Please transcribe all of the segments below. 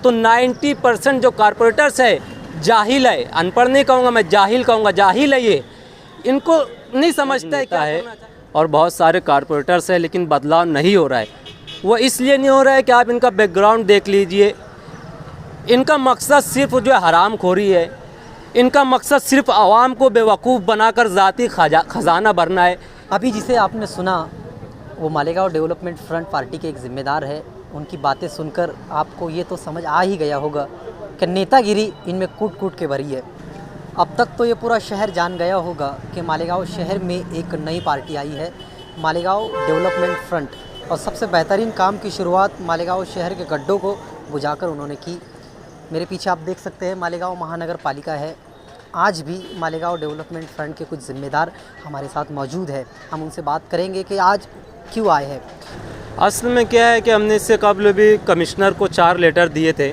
तो 90% जो कारपोरेटर्स है जाहिल है, अनपढ़ नहीं कहूँगा मैं, जाहिल कहूँगा, जाहिल है ये, इनको नहीं समझता है क्या है। और बहुत सारे कारपोरेटर्स हैं लेकिन बदलाव नहीं हो रहा है। वो इसलिए नहीं हो रहा है कि आप इनका बैकग्राउंड देख लीजिए। इनका मकसद सिर्फ जो है हरामखोरी है, इनका मकसद सिर्फ आवाम को बेवकूफ़ बनाकर ज़ाती खजाना भरना है। अभी जिसे आपने सुना वो मालेगांव डेवलपमेंट फ्रंट पार्टी के एक ज़िम्मेदार है। उनकी बातें सुनकर आपको ये तो समझ आ ही गया होगा कि नेतागिरी इनमें कूट कूट के भरी है। अब तक तो ये पूरा शहर जान गया होगा कि मालेगांव शहर में एक नई पार्टी आई है, मालेगांव डेवलपमेंट फ्रंट। और सबसे बेहतरीन काम की शुरुआत मालेगांव शहर के गड्ढों को बुझाकर उन्होंने की। मेरे पीछे आप देख सकते हैं मालेगांव महानगर पालिका है। आज भी मालेगांव डेवलपमेंट फ्रंट के कुछ ज़िम्मेदार हमारे साथ मौजूद है। हम उनसे बात करेंगे कि आज क्यों आए हैं। असल में क्या है कि हमने इससे कबल भी कमिश्नर को 4 लेटर दिए थे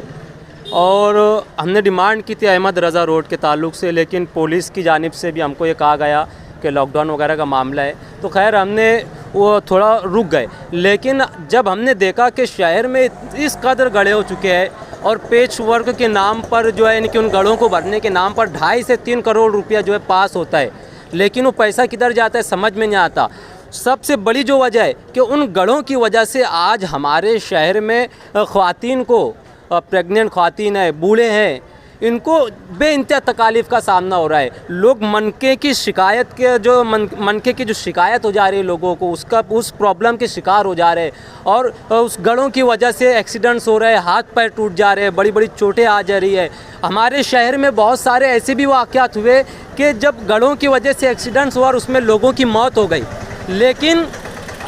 और हमने डिमांड की थी अहमद रज़ा रोड के ताल्लुक से, लेकिन पुलिस की जानिब से भी हमको ये कहा गया कि लॉकडाउन वगैरह का मामला है, तो खैर हमने वो थोड़ा रुक गए। लेकिन जब हमने देखा कि शहर में इस कदर गड़े हो चुके हैं और पेच वर्क के नाम पर जो है यानी कि उन गड़ों को भरने के नाम पर 2.5 से 3 करोड़ रुपया जो है पास होता है, लेकिन वो पैसा किधर जाता है समझ में नहीं आता। सबसे बड़ी जो वजह है कि उन गड़ों की वजह से आज हमारे शहर में ख़वातीन को, प्रेग्नेंट ख़वातीन है, बूढ़े हैं, इनको बेइंतहा तकालीफ़ का सामना हो रहा है। लोग मनके की शिकायत के जो मनके की जो शिकायत हो जा रही है लोगों को, उस प्रॉब्लम के शिकार हो जा रहे हैं और उस गड़ों की वजह से एक्सीडेंट्स हो रहे हैं, हाथ पैर टूट जा रहे हैं, बड़ी बड़ी चोटें आ जा रही है। हमारे शहर में बहुत सारे ऐसे भी वाक़यात हुए कि जब गड़ों की वजह से एक्सीडेंट्स हुआ और उसमें लोगों की मौत हो गई। लेकिन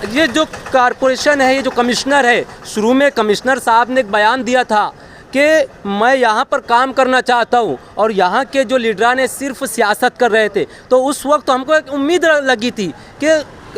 ये जो कारपोरेशन है, ये जो कमिश्नर है, शुरू में कमिश्नर साहब ने एक बयान दिया था कि मैं यहाँ पर काम करना चाहता हूँ और यहाँ के जो लीडरान ने सिर्फ सियासत कर रहे थे। तो उस वक्त हमको एक उम्मीद लगी थी कि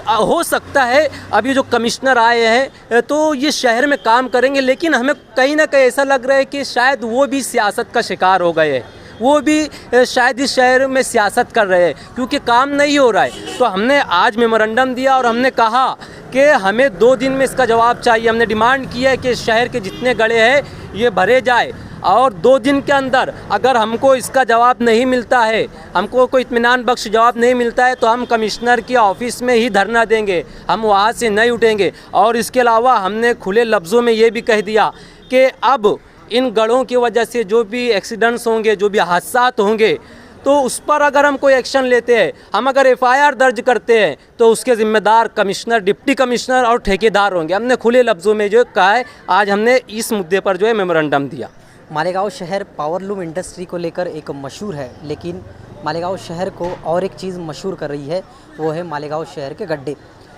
हो सकता है अब ये जो कमिश्नर आए हैं तो ये शहर में काम करेंगे, लेकिन हमें कहीं ना कहीं ऐसा लग रहा है कि शायद वो भी सियासत का शिकार हो गए हैं, वो भी शायद इस शहर में सियासत कर रहे हैं क्योंकि काम नहीं हो रहा है। तो हमने आज मेमोरेंडम दिया और हमने कहा कि हमें 2 दिन में इसका जवाब चाहिए। हमने डिमांड की है कि शहर के जितने गड़े हैं ये भरे जाए और 2 दिन के अंदर अगर हमको इसका जवाब नहीं मिलता है, हमको कोई इत्मीनान बख्श जवाब नहीं मिलता है, तो हम कमिश्नर की ऑफ़िस में ही धरना देंगे, हम वहाँ से नहीं उठेंगे। और इसके अलावा हमने खुले लफ्ज़ों में ये भी कह दिया कि अब इन गड़ों की वजह से जो भी एक्सीडेंट्स होंगे, जो भी हादसात होंगे, तो उस पर अगर हम कोई एक्शन लेते हैं, हम अगर एफआईआर दर्ज करते हैं, तो उसके ज़िम्मेदार कमिश्नर, डिप्टी कमिश्नर और ठेकेदार होंगे। हमने खुले लफ्ज़ों में जो कहा है, आज हमने इस मुद्दे पर जो है मेमोरेंडम दिया। मालेगांव शहर पावरलूम इंडस्ट्री को लेकर एक मशहूर है, लेकिन मालेगांव शहर को और एक चीज़ मशहूर कर रही है, वो है मालेगांव शहर के गड्ढे।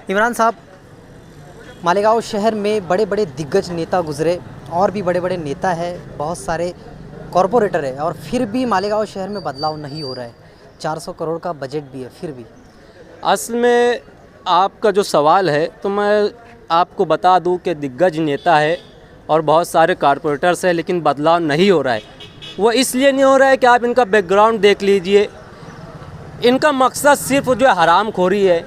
इमरान साहब, मालेगांव शहर में बड़े बड़े दिग्गज नेता गुजरे और भी बड़े बड़े नेता है, बहुत सारे कॉरपोरेटर है, और फिर भी मालेगांव शहर में बदलाव नहीं हो रहा है। 400 करोड़ का बजट भी है, फिर भी। असल में आपका जो सवाल है तो मैं आपको बता दूं कि दिग्गज नेता है और बहुत सारे कॉरपोरेटर्स हैं, लेकिन बदलाव नहीं हो रहा है। वो इसलिए नहीं हो रहा है कि आप इनका बैकग्राउंड देख लीजिए। इनका मकसद सिर्फ जो है हरामखोरी है,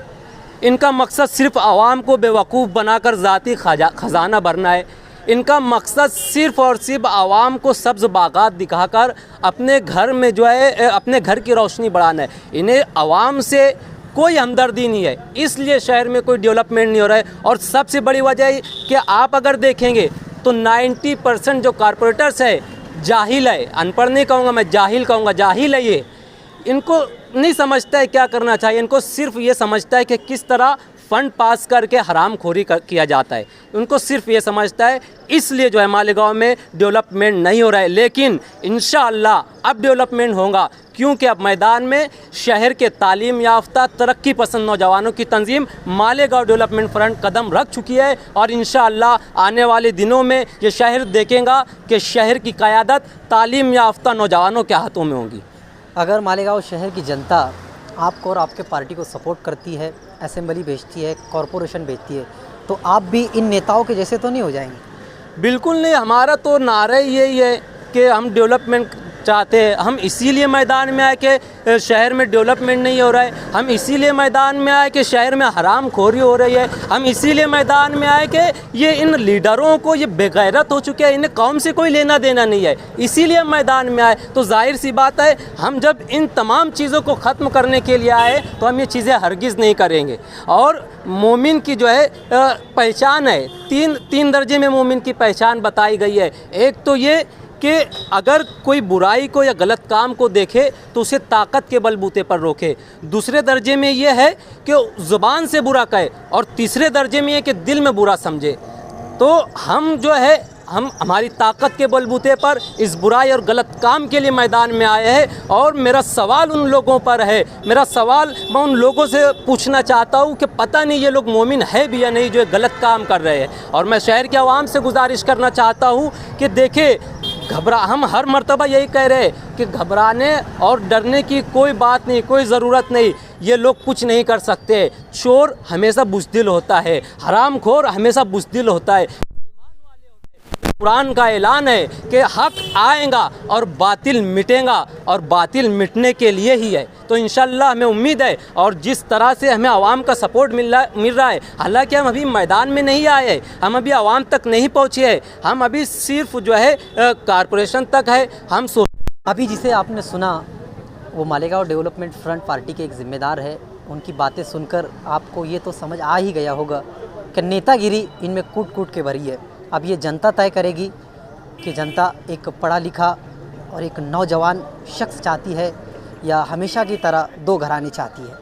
इनका मकसद सिर्फ आवाम को बेवकूफ़ बनाकर ज़ाती खजाना भरना है। इनका मकसद सिर्फ़ और सिर्फ आवाम को सब्ज़ बागात दिखाकर अपने घर में जो है अपने घर की रोशनी बढ़ाना है। इन्हें आवाम से कोई हमदर्दी नहीं है, इसलिए शहर में कोई डेवलपमेंट नहीं हो रहा है। और सबसे बड़ी वजह है कि आप अगर देखेंगे तो 90% जो कारपोरेटर्स है जाहिल है, अनपढ़ नहीं कहूँगा मैं, जाहिल कहूँगा, जाहिल है ये। इनको नहीं समझता है क्या करना चाहिए, इनको सिर्फ ये समझता है कि किस तरह फ़ंड पास करके हरामखोरी किया जाता है, उनको सिर्फ ये समझता है। इसलिए जो है मालेगांव में डेवलपमेंट नहीं हो रहा है, लेकिन इंशाअल्लाह अब डेवलपमेंट होगा, क्योंकि अब मैदान में शहर के तालीम याफ्ता तरक्की पसंद नौजवानों की तंजीम मालेगांव डेवलपमेंट फ्रंट कदम रख चुकी है। और इंशाअल्लाह आने वाले दिनों में ये शहर देखेगा कि शहर की क़यादत तालीम याफ्ता नौजवानों के हाथों में होगी। अगर मालेगांव शहर की जनता आपको और आपके पार्टी को सपोर्ट करती है, असेंबली भेजती है, कॉरपोरेशन भेजती है, तो आप भी इन नेताओं के जैसे तो नहीं हो जाएंगे? बिल्कुल नहीं, हमारा तो नारा यही है कि हम डेवलपमेंट चाहते हैं। हम इसीलिए मैदान में आए कि शहर में डेवलपमेंट नहीं हो रहा है, हम इसीलिए मैदान में आए कि शहर में हरामखोरी हो रही है, हम इसीलिए मैदान में आए कि ये इन लीडरों को ये बेगैरत हो चुके हैं, इन्हें कौम से कोई लेना देना नहीं है, इसीलिए हम मैदान में आए। तो जाहिर सी बात है, हम जब इन तमाम चीज़ों को ख़त्म करने के लिए आए तो हम ये चीज़ें हरगिज़ नहीं करेंगे। और मोमिन की जो है पहचान है, तीन दर्जे में मोमिन की पहचान बताई गई है। एक तो ये कि अगर कोई बुराई को या गलत काम को देखे तो उसे ताकत के बलबूते पर रोके। दूसरे दर्जे में ये है कि ज़ुबान से बुरा कहे, और तीसरे दर्जे में ये कि दिल में बुरा समझे। तो हम जो है हम हमारी ताकत के बलबूते पर इस बुराई और गलत काम के लिए मैदान में आए हैं। और मेरा सवाल उन लोगों पर है, मेरा सवाल मैं उन लोगों से पूछना चाहता हूँ कि पता नहीं ये लोग मोमिन है भी या नहीं जो गलत काम कर रहे हैं। और मैं शहर के आवाम से गुजारिश करना चाहता हूँ कि देखें, हम हर मर्तबा यही कह रहे हैं कि घबराने और डरने की कोई बात नहीं, कोई ज़रूरत नहीं। ये लोग कुछ नहीं कर सकते। चोर हमेशा बुज़दिल होता है, हरामखोर हमेशा बुज़दिल होता है। कुरान का ऐलान है कि हक आएगा और बातिल मिटेगा, और बातिल मिटने के लिए ही है। तो इंशाल्लाह हमें उम्मीद है, और जिस तरह से हमें आवाम का सपोर्ट मिल रहा है, हालांकि हम अभी मैदान में नहीं आए हैं, हम अभी आवाम तक नहीं पहुँचे हैं, हम अभी सिर्फ जो है कारपोरेशन तक है। हम अभी जिसे आपने सुना वो मालेगांव डेवलपमेंट फ्रंट पार्टी के एक ज़िम्मेदार है। उनकी बातें सुनकर आपको ये तो समझ आ ही गया होगा कि नेतागिरी इनमें कूट कूट के भरी है। अब ये जनता तय करेगी कि जनता एक पढ़ा लिखा और एक नौजवान शख्स चाहती है या हमेशा की तरह दो घराने चाहती है।